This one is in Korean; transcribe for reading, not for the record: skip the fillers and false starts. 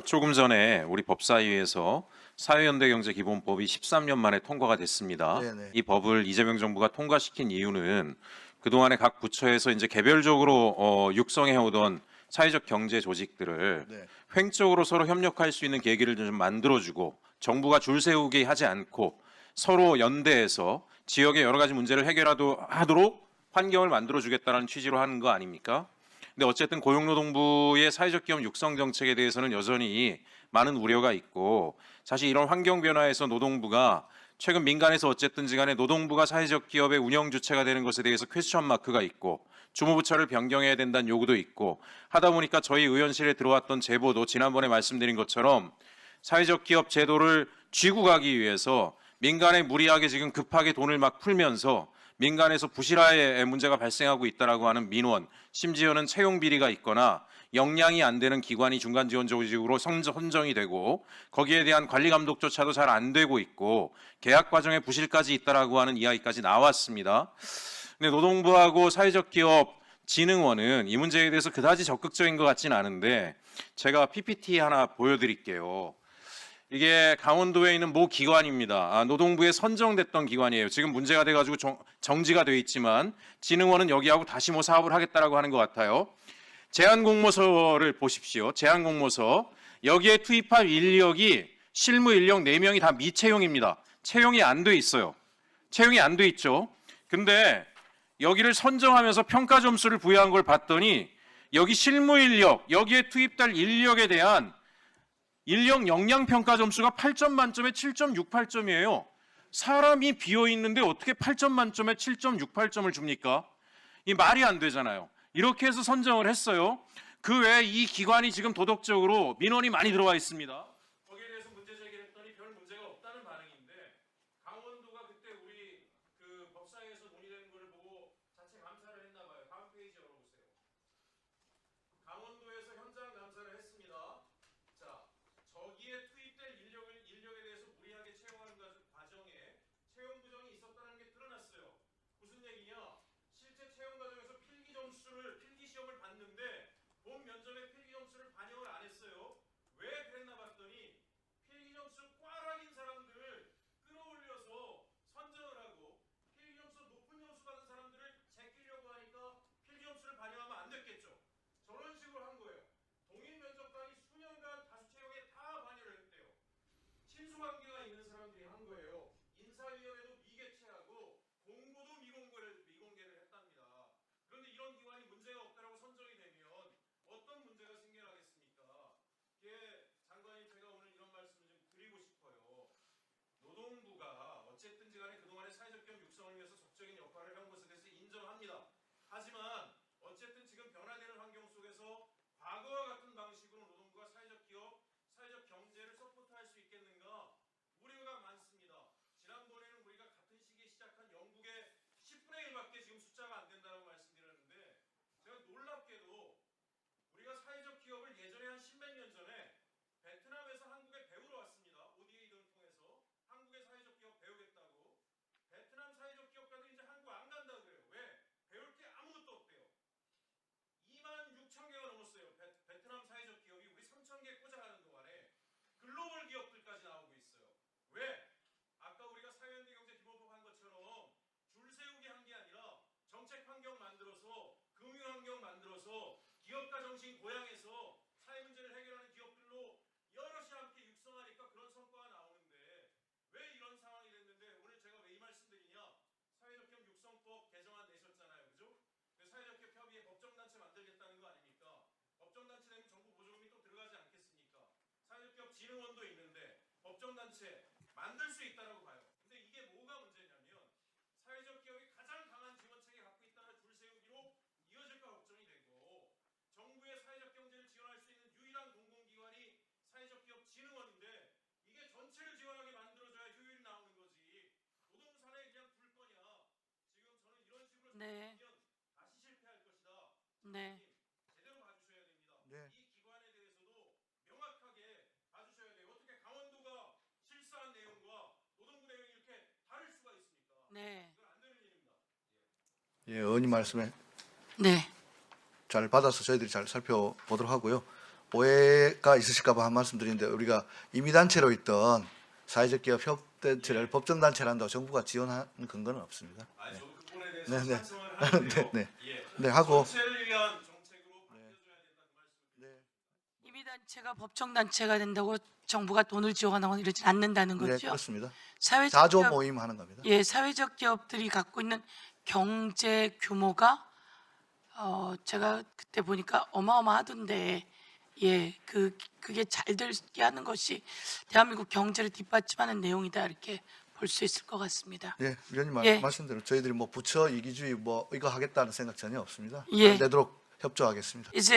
조금 전에 우리 법사위에서 사회연대경제기본법이 13년 만에 통과가 됐습니다. 네네. 이 법을 이재명 정부가 통과시킨 이유는 그동안에 각 부처에서 이제 개별적으로 육성해 오던 사회적 경제 조직들을 네. 횡적으로 서로 협력할 수 있는 계기를 좀 만들어주고 정부가 줄 세우게 하지 않고 서로 연대해서 지역의 여러 가지 문제를 해결하도록 환경을 만들어주겠다는 취지로 하는 거 아닙니까? 근데 어쨌든 고용노동부의 사회적 기업 육성 정책에 대해서는 여전히 많은 우려가 있고, 사실 이런 환경 변화에서 노동부가 최근 민간에서 어쨌든지 간에 노동부가 사회적 기업의 운영 주체가 되는 것에 대해서 퀘스천 마크가 있고, 주무부처를 변경해야 된다는 요구도 있고 하다 보니까 저희 의원실에 들어왔던 제보도 지난번에 말씀드린 것처럼 사회적 기업 제도를 쥐고 가기 위해서 민간에 무리하게 지금 급하게 돈을 막 풀면서 민간에서 부실화의 문제가 발생하고 있다라고 하는 민원, 심지어는 채용 비리가 있거나 역량이 안 되는 기관이 중간 지원 조직으로 선정이 되고 거기에 대한 관리 감독조차도 잘 안 되고 있고 계약 과정에 부실까지 있다라고 하는 이야기까지 나왔습니다. 근데 노동부하고 사회적 기업 진흥원은 이 문제에 대해서 그다지 적극적인 것 같지는 않은데 제가 PPT 하나 보여드릴게요. 이게 강원도에 있는 모 기관입니다. 노동부에 선정됐던 기관이에요. 지금 문제가 돼가지고 정지가 돼 있지만 진흥원은 여기하고 다시 뭐 사업을 하겠다라고 하는 것 같아요. 제안 공모서를 보십시오. 제안 공모서. 여기에 투입할 인력이 실무 인력 4명이 다 미채용입니다. 채용이 안 돼 있어요. 채용이 안 돼 있죠. 근데 여기를 선정하면서 평가 점수를 부여한 걸 봤더니 여기 실무 인력, 여기에 투입될 인력에 대한 인력 역량 평가 점수가 8점 만점에 7.68점이에요. 사람이 비어 있는데 어떻게 8점 만점에 7.68점을 줍니까? 이 말이 안 되잖아요. 이렇게 해서 선정을 했어요. 그 외에 이 기관이 지금 도덕적으로 민원이 많이 들어와 있습니다. 거기에 대해서 문제 제기를 했더니 별 문제가 없다는 반응인데 강원도가 그때 우리 그 법사위에서 논의되는 걸 보고 자체 감사를 했나 봐요. 다음 페이지 열어보세요. 강원도에서 현장 감사를 했습니다. 자, 저기에 투입될 인력에 대해서 무리하게 채용하는 과정에 채용 부정이 있었다는 게 드러났어요. 무슨 얘기냐? 실제 채용 과정에서 필기 시험을 봤는데 본 면접에 필기 점수를 반영을 안 했어요. 왜 그랬나 봤더니 필기 점수 꽈락인 사람들을 끌어올려서 선정을 하고 필기 점수 높은 점수 받은 사람들을 제끼려고 하니까 필기 점수를 반영하면 안 됐겠죠. 저런 식으로 한 거예요. 동일 면접관이 수년간 다수 채용에 다 관여를 했대요. 친수관계가 있는 사람들이 한 거예요. 인사위원회도 미개최하고 공고도 미공개를 했답니다. 그런데 이런 기관이 문제가 없다라고 선정이 되면 어떤 문제가 생겨나겠습니까? 예, 장관님, 제가 오늘 이런 말씀을 좀 드리고 싶어요. 노동부가 어쨌든지 간에 그동안의 사회적 기업 육성을 위해서 적극적인 역할을 한 것에 대해서 인정합니다. 하지만 어쨌든 지금 변화되는 환경 속에서 과거와 같은 방식으로 노동부가 사회적 기업, 사회적 경제를 서포트할 수 있겠는가 우려가 많습니다. 지난번에는 우리가 같은 시기에 시작한 영국의 10분의 1밖에 지금 숫자가 안 된다고 말씀드렸는데 제가 놀랍게도 우리가 사회적 기업을 예전에 한 10몇 년 전에 베트남에서 한국에 배우러 왔습니다. ODA 등을 통해서 한국의 사회적 기업 배우겠다고. 베트남 사회적 기업가들이 이제 한국 안 간다고 그래요. 왜? 배울 게 아무것도 없대요. 26,000개가 넘었어요. 베트남 사회적 기업이 우리 3,000개 꽂아가는 동안에 글로벌 기업들까지 나오고 있어요. 왜? 아까 우리가 사회연대 경제 기본법 한 것처럼 줄 세우기 한 게 아니라 정책 환경 만들어서 금융 환경 만들어서 기업가 정신 고양해서 사회 문제를 해결하는 기업들로 여럿이 함께 육성하니까 그런 성과가 나오는데 왜 이런 상황이 됐는데 오늘 제가 왜 이 말씀드리냐? 사회적 기업 육성법 개정안 내셨잖아요. 그죠? 사회적 기업 협의회 법정단체 만들겠다는 거 아닙니까? 법정단체 되면 정부 보조금이 또 들어가지 않겠습니까? 사회적 기업 진흥원도 있는데 법정단체 만들 수 있다라고 봐요. 근데 이게 뭐가 문제냐면 사회적 기업이 가장 강한 지원책에 갖고 있다는 줄 세우기로 이어질까 걱정이 되고 정부의 사회적 경제를 지원할 수 있는 유일한 공공기관이 사회적 기업 진흥원인데 이게 전체를 지원하게 만들어줘야 효율이 나오는 거지. 노동산에 그냥 둘 거냐. 지금 저는 이런 식으로 네. 다시 실패할 것이다. 네. 제대로 봐주셔야 됩니다. 네. 이 기관에 대해서도 명확하게 봐주셔야 돼요. 어떻게 강원도가 실수한 내용과 노동부 내용이 이렇게 다를 수가 있습니까? 네. 이건 안 되는 일입니다. 예, 의원님 말씀에 네. 잘 받아서 저희들이 잘 살펴보도록 하고요. 오해가 있으실까봐 한 말씀드리는데 우리가 임의단체로 있던 사회적 기업 협단체를 법정단체로 한다고 정부가 지원하는 근거는 없습니다. 아니, 저도 그 부분에 대해서 네, 네. 찬성을 하는데요. 네, 네. 예. 네, 하고 전체를 위한 정책으로 바뀌어줘야 된다는 말씀. 임의단체가 법정단체가 된다고 정부가 돈을 지원하거나 이러지 않는다는 네, 거죠. 그렇습니다. 사회적 자조 기업, 모임 하는 겁니다. 예, 사회적 기업들이 갖고 있는 경제 규모가 제가 그때 보니까 어마어마하던데, 예, 그게 잘 되게 하는 것이 대한민국 경제를 뒷받침하는 내용이다 이렇게 볼 수 있을 것 같습니다. 네, 위원님 예. 말씀대로 저희들이 뭐 부처 이기주의 뭐 이거 하겠다는 생각 전혀 없습니다. 예. 잘 되도록 협조하겠습니다. 이제